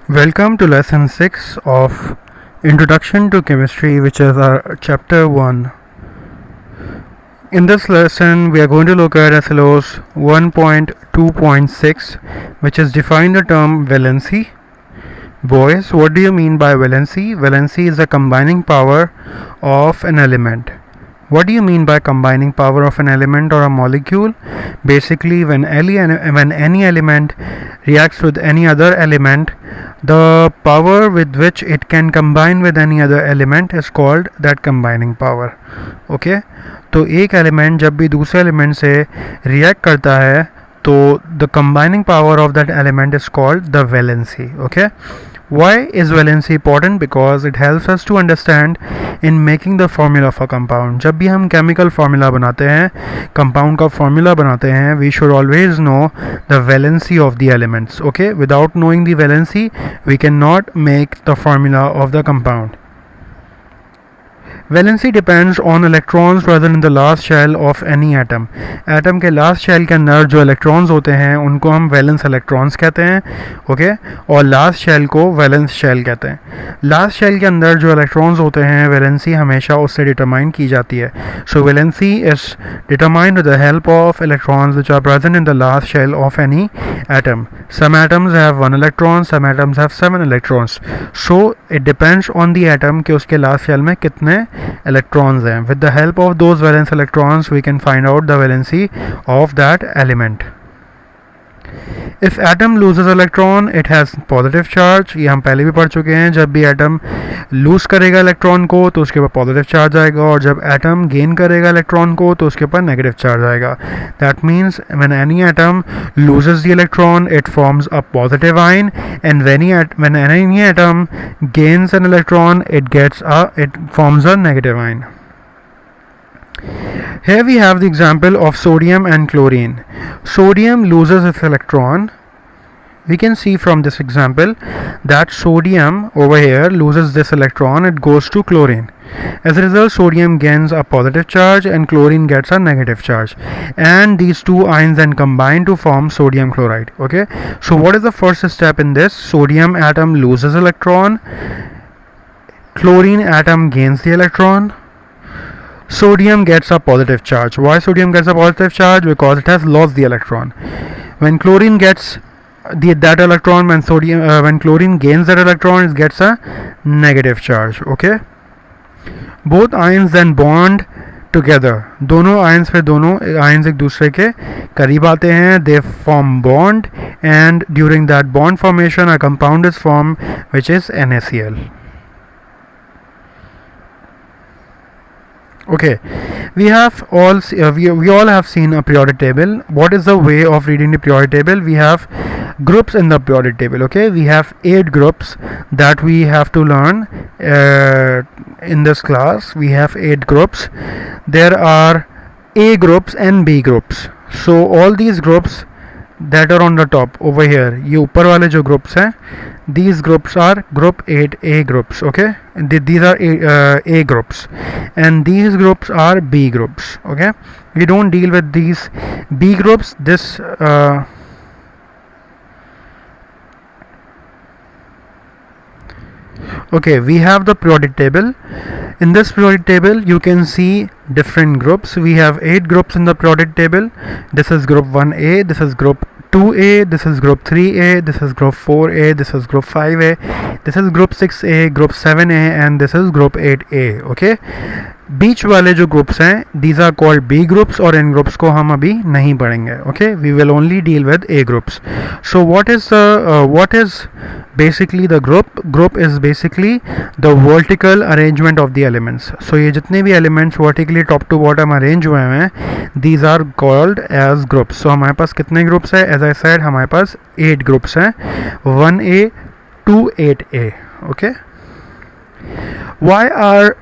Welcome to lesson 6 of Introduction to Chemistry, which is our chapter 1. In this lesson, we are going to look at SLOS 1.2.6, which is define the term valency. Boys, what do you mean by valency? Valency is the combining power of an element. What do you mean by combining power of an element or a molecule? Basically, when any element reacts with any other element, the power with which it can combine with any other element is called that combining power. Okay? तो एक element जब भी दूसरे element से react करता है तो the combining power of that element is called the valency. Okay? Why is valency important? Because it helps us to understand in making the formula of a compound. जब भी हम chemical formula बनाते हैं, compound का formula बनाते हैं, we should always know the valency of the elements. Okay? Without knowing the valency, we cannot make the formula of the compound. Valency depends on electrons present in the last shell of any atom. Atom के last shell के अंदर जो electrons होते हैं उनको हम valence electrons कहते हैं. ओके और लास्ट शेल को वैलेंस शेल कहते हैं. लास्ट शेल के अंदर जो इलेक्ट्रॉन्स होते हैं वैलेंसी हमेशा उससे डिटरमाइन की जाती है. So valency is determined with the help of electrons which are present in the last shell of any atom. Some atoms have 1 electron, some atoms have 7 electrons. So it depends on the atom कि उसके last shell में कितने electrons हैं. With the help of those valence electrons we can find out the valency of that element. If atom loses electron, it has positive charge. ये हम पहले भी पढ़ चुके हैं. जब भी atom lose करेगा electron को तो उसके ऊपर positive charge आएगा और जब atom gain करेगा electron को तो उसके ऊपर negative charge आएगा. That means when any atom loses the electron, it forms a positive ion, and when any atom gains an electron, it forms a negative ion. Here we have the example of sodium and chlorine. Sodium loses its electron. We can see from this example that sodium over here loses this electron, it goes to chlorine. As a result, sodium gains a positive charge and chlorine gets a negative charge, and these two ions then combine to form sodium chloride. Okay, so what is the first step in this? Sodium atom loses electron, chlorine atom gains the electron, sodium gets a positive charge. Why sodium gets a positive charge? Because it has lost the electron. When chlorine gets that electron, when chlorine gains that electron, it gets a negative charge. Okay, both ions then bond together. दोनों ions फिर दोनों ions एक दूसरे के करीब आते हैं. They form bond, and during that bond formation a compound is formed which is NaCl. Okay, we all have seen a periodic table. What is the way of reading the periodic table? We have groups in the periodic table. Okay, we have 8 groups that we have to learn in this class. We have 8 groups. There are A groups and B groups. So all these groups that are on the top over here, ये ऊपर वाले जो groups हैं, these groups are group 8A groups. Okay, these are A groups, and these groups are B groups. Okay, we don't deal with these B groups. Okay, we have the periodic table. In this periodic table you can see different groups. We have 8 groups in the periodic table. This is group 1A, this is group 2A, this is group 3A, this is group 4A, this is group 5A, this is group 6A, group 7A, and this is group 8A. Okay, बीच वाले जो groups हैं these are called B groups, और इन groups को हम अभी नहीं पढ़ेंगे. Okay, we will only deal with A groups. So what is basically the group is basically the vertical arrangement of the elements. So ये जितने भी elements vertically top to bottom arrange हुए हैं these are called as groups. So हमारे पास कितने groups हैं? As I said हमारे पास 8 groups हैं, 1A to 8A. Okay, why are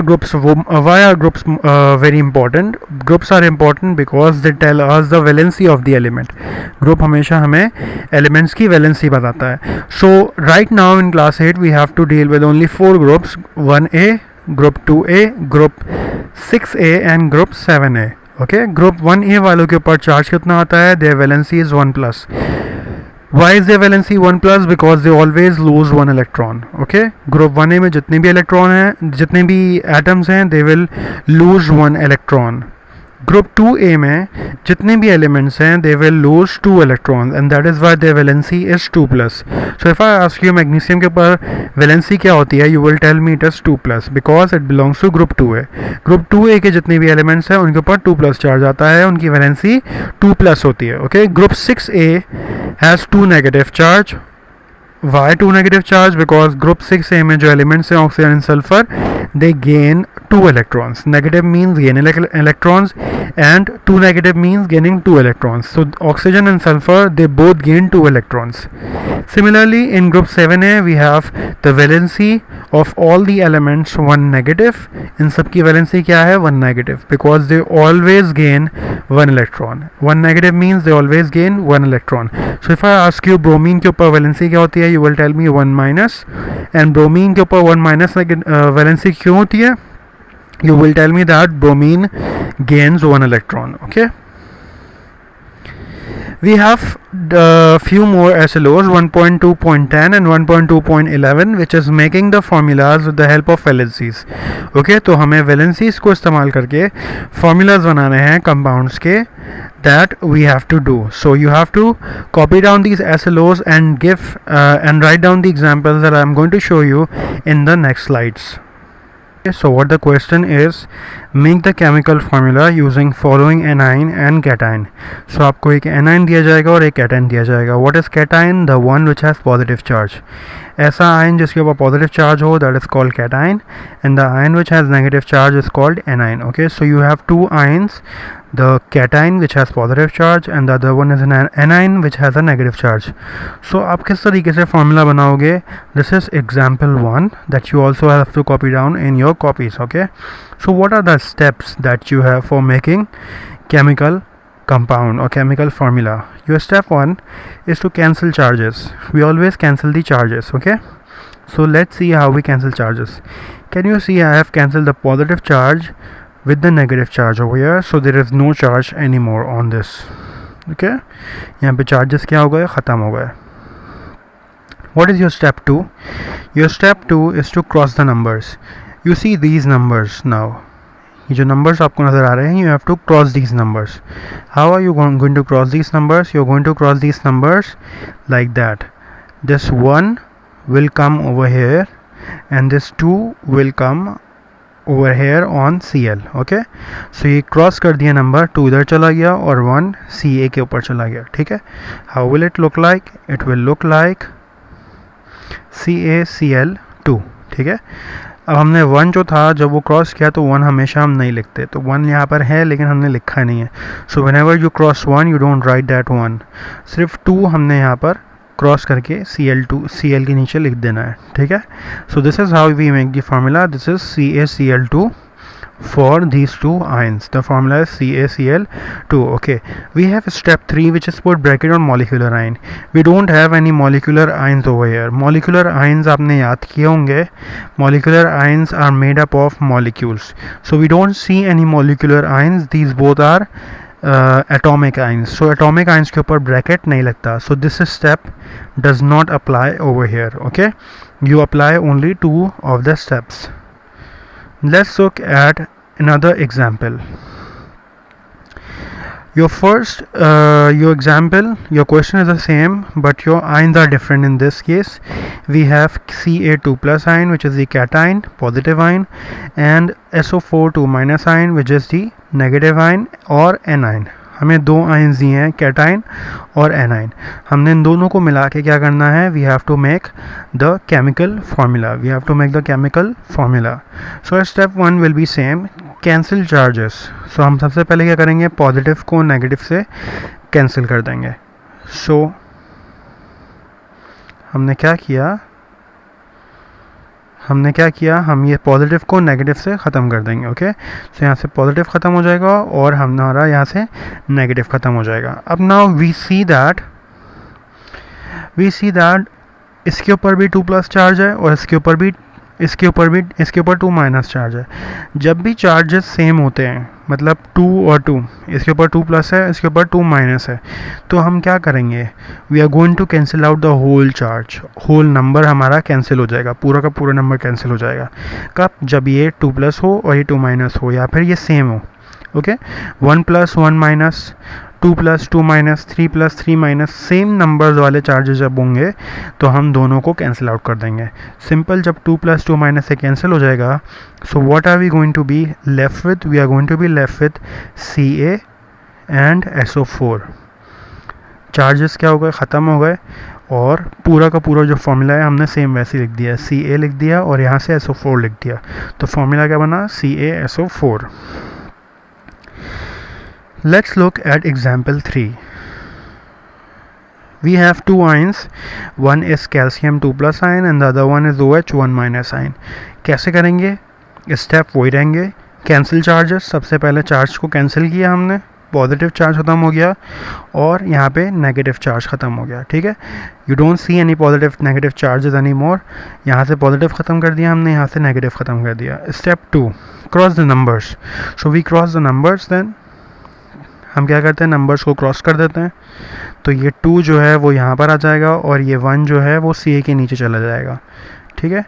groups very important? Groups are important because they tell us the valency of the element. Group हमेशा हमें elements की valency बताता है. So right now in class 8 we have to deal with only 4 groups: 1A, group 2A, group 6A, and group 7A. Okay, group 1A वालों के ऊपर charge कितना आता है? Their valency is 1+. Why is the valency 1+? Because they always lose 1 electron. Okay, group 1A में जितने भी electron हैं, जितने भी एटम्स हैं, they will lose 1 electron. Group 2A में जितने भी एलिमेंट्स हैं, they will lose 2 electron, and that is why their valency is 2+. So if I ask you magnesium के ऊपर वैलेंसी क्या होती है, you will tell me it is 2+, because it belongs to group 2A. Group 2A के जितने भी elements हैं उनके ऊपर 2+ चार्ज आता है, उनकी वैलेंसी 2+ होती है. Okay, group 6A has 2 negative charge. Why 2 negative charge? Because group 6A में जो elements हैं oxygen and sulfur, they gain 2 electrons. Negative means gain electrons and 2 negative means gaining 2 electrons. So oxygen and sulfur, they both gain 2 electrons. Similarly, in group 7A we have the valency of all the elements 1 negative. इन सब की valency क्या है? 1 negative, because they always gain 1 electron. 1 negative means they always gain 1 electron. So if I ask you bromine के ऊपर valency क्या होती है, you will tell me 1-. and bromine के ऊपर 1- valency क्यों होती है? You will tell me that bromine gains 1 electron. Okay, we have few more SLOs, 1.2.10 and 1.2.11, which is making the formulas with the help of valencies. Okay, तो हमें valencies को इस्तेमाल करके formulas बनाने हैं compounds के, that we have to do. So you have to copy down these SLOs and give and write down the examples that I am going to show you in the next slides. Okay, so what the question is, make the chemical formula using following anion and cation. So आपको एक anion दिया जाएगा और एक cation दिया जाएगा. What is cation? The one which has positive charge. ऐसा ion जिसके ऊपर पॉजिटिव चार्ज हो, that is called cation, and the ion which has negative charge is called A9. Okay, so you have 2 ions, the cation which has positive charge and the other one is an anion which has a negative charge. So आप किस तरीके से formula बनाओगे? This is example 1 that you also have to copy down in your copies. Okay, so what are the steps that you have for making chemical compound or chemical formula? Your step 1 is to cancel charges. We always cancel the charges. Okay, so let's see how we cancel charges. Can you see I have cancelled the positive charge with the negative charge over here, so there is no charge anymore on this. Okay, यहाँ पे charges क्या हो गए? ख़त्म हो गए. What is your step 2? Your step 2 is to cross the numbers. You see these numbers now. ये जो numbers आपको नज़र आ रहे हैं, you have to cross these numbers. How are you going to cross these numbers? You're going to cross these numbers like that. This 1 will come over here and this 2 will come over here on Cl. Okay, so ये cross कर दिया number, 2 इधर चला गया और 1 Ca के ऊपर चला गया. ठीक है, how will it look like? It will look like CaCl2. ठीक है, अब हमने 1 जो था जब वो क्रॉस किया तो 1 हमेशा हम नहीं लिखते, तो 1 यहाँ पर है लेकिन हमने लिखा नहीं है. So whenever you cross 1 you don't write that 1, सिर्फ 2 हमने यहाँ पर क्रॉस करके Cl के नीचे लिख देना है. ठीक है, so this is how we make the formula. This is CaCl2 for these 2 ions. The formula is CaCl2. Okay, we have step 3 which is put bracket on molecular ion. We don't have any molecular ions over here. Molecular ions आपने याद किए होंगे. Molecular ions are made up of molecules. So we don't see any molecular ions. These both are atomic ions. So atomic ions के ऊपर bracket नहीं लगता. So this step does not apply over here. Okay, you apply only 2 of the steps. Let's look at another example. Your question is the same, but your ions are different. In this case, we have Ca2+ ion, which is the cation, positive ion, and SO4 2- ion, which is the negative ion or anion. हमें 2 ions दिए हैं, cation और A9. हमने इन दोनों को मिला के क्या करना है? We have to make the chemical formula. So step 1 will be same, cancel charges. So हम सबसे पहले क्या करेंगे? पॉजिटिव को नेगेटिव से कैंसिल कर देंगे. सो हमने क्या किया? हम ये पॉजिटिव को नेगेटिव से ख़त्म कर देंगे. ओके, सो यहाँ से पॉजिटिव ख़त्म हो जाएगा और हमारा यहाँ से नेगेटिव ख़त्म हो जाएगा. अब नाउ वी सी दैट इसके ऊपर भी 2+ चार्ज है और इसके ऊपर 2- चार्ज है. जब भी चार्जेस सेम होते हैं, मतलब 2 और 2, इसके ऊपर 2 प्लस है, इसके ऊपर 2 माइनस है, तो हम क्या करेंगे, we are going to cancel out the whole charge, whole number हमारा कैंसिल हो जाएगा, पूरा का पूरा नंबर कैंसिल हो जाएगा। कब, जब ये 2 प्लस हो और ये 2 माइनस हो, या फिर ये सेम हो। Okay, 1 plus 1 minus, 2 plus 2 minus, 3 plus 3 minus, same numbers वाले चार्जेस जब होंगे तो हम दोनों को कैंसिल आउट कर देंगे। सिंपल, जब 2 प्लस 2 माइनस से कैंसिल हो जाएगा, so what are we going to be left with, we are going to be left with CA and SO4। Charges क्या हो गए, ख़त्म हो गए, और पूरा का पूरा जो फॉर्मूला है हमने सेम वैसे लिख दिया, CA लिख दिया और यहाँ से SO4 लिख दिया, तो फॉर्मूला क्या बना, CaSO4। Let's look at example 3. We have two ions, one is calcium 2 plus ion and the other one is OH 1 minus ion. कैसे करेंगे, स्टेप वही रहेंगे, कैंसिल चार्जेस, सबसे पहले चार्ज को कैंसिल किया हमने, पॉजिटिव चार्ज ख़त्म हो गया और यहाँ पे नेगेटिव चार्ज ख़त्म हो गया, ठीक है। You don't see any positive negative charges any more, यहाँ से पॉजिटिव ख़त्म कर दिया हमने, यहाँ से नेगेटिव ख़त्म कर दिया। Step 2, cross the numbers, so we cross the numbers, then हम क्या करते हैं, नंबर्स को क्रॉस कर देते हैं, तो ये 2 जो है वो यहाँ पर आ जाएगा और ये 1 जो है वो CA के नीचे चला जाएगा, ठीक है।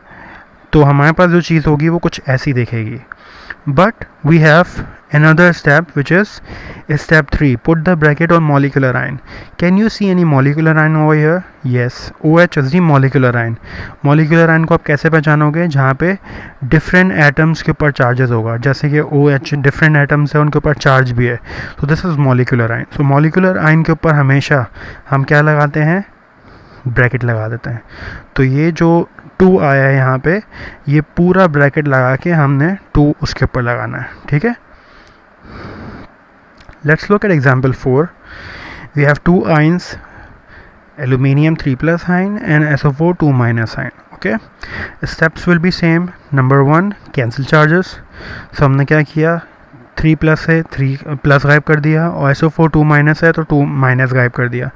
तो हमारे पास जो चीज़ होगी वो कुछ ऐसी दिखेगी। But we have another step which is step 3, put the bracket on molecular ion. Can you see any molecular ion over here? Yes, OH is the molecular ion. molecular ion को आप कैसे पहचानोगे, जहाँ पे different atoms के ऊपर charges होगा, जैसे कि OH different atoms है उनके ऊपर charge भी है, so this is molecular ion. so molecular ion के ऊपर हमेशा हम क्या लगाते हैं, ब्रैकेट लगा देते हैं। तो ये जो 2 आया है यहाँ पे, ये पूरा ब्रैकेट लगा के हमने 2 उसके ऊपर लगाना है, ठीक है। Let's look at example 4. We have 2 ions, aluminium 3 plus ion and SO4 2 minus ion. Okay, steps will be same. Number 1, cancel charges. So हमने क्या किया, 3 प्लस है, 3 प्लस गायब कर दिया, और SO4 2 माइनस है तो 2 माइनस गायब कर दिया,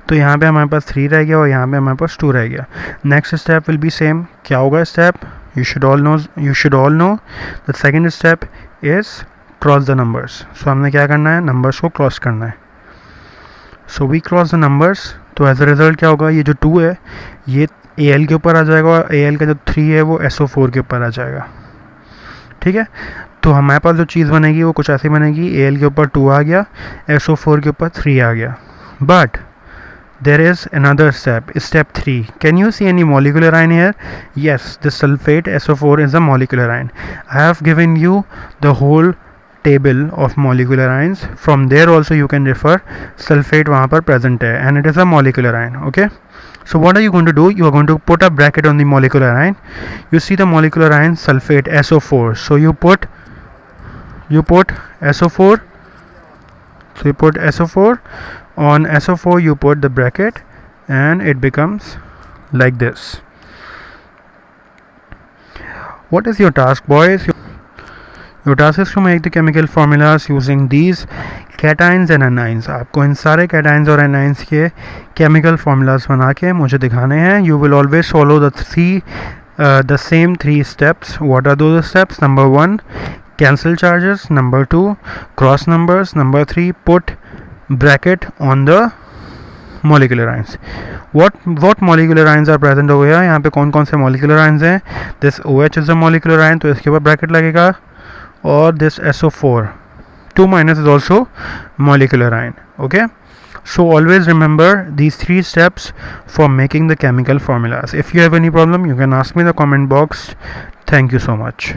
तो यहाँ पे हमारे पास 3 रह गया और यहाँ पे हमारे पास 2 रह गया। Next step will be same, क्या होगा step, you should all know the second step is cross the numbers. So हमने क्या करना है, नंबर्स को क्रॉस करना है। So we cross the numbers, तो एज अ रिजल्ट क्या होगा, ये जो 2 है ये Al के ऊपर आ जाएगा और Al का जो 3 है वो SO4 के ऊपर आ जाएगा, ठीक है। तो हमारे पास जो चीज़ बनेगी वो कुछ ऐसी बनेगी, Al के ऊपर 2 आ गया, SO4 के ऊपर 3 आ गया। But there is another step, step 3. Can you see any molecular ion here? Yes, the sulfate SO4 is a molecular ion. I have given you the whole table of molecular ions. From there also you can refer, sulfate वहाँ पर present है and it is a molecular ion. Okay, so what are you going to do, you are going to put a bracket on the molecular ion. You see the molecular ion sulfate SO4, so you put SO4, so you put SO4, on SO4 you put the bracket and it becomes like this. What is your task, boys? Your task is to make the chemical formulas using these cations and anions. आपको इन सारे cations और anions के chemical formulas बना के मुझे दिखाने हैं। You will always follow the same 3 steps. What are those steps? Number 1, cancel charges. Number 2, cross numbers. Number 3, put bracket on the molecular ions. What molecular ions are present over here? यहाँ पे कौन कौन से molecular ions हैं? This OH is a molecular ion, तो इसके ऊपर bracket लगेगा, और this SO4 2 minus is also molecular ion. Okay, so always remember these 3 steps for making the chemical formulas. If you have any problem, you can ask me in the comment box. Thank you so much.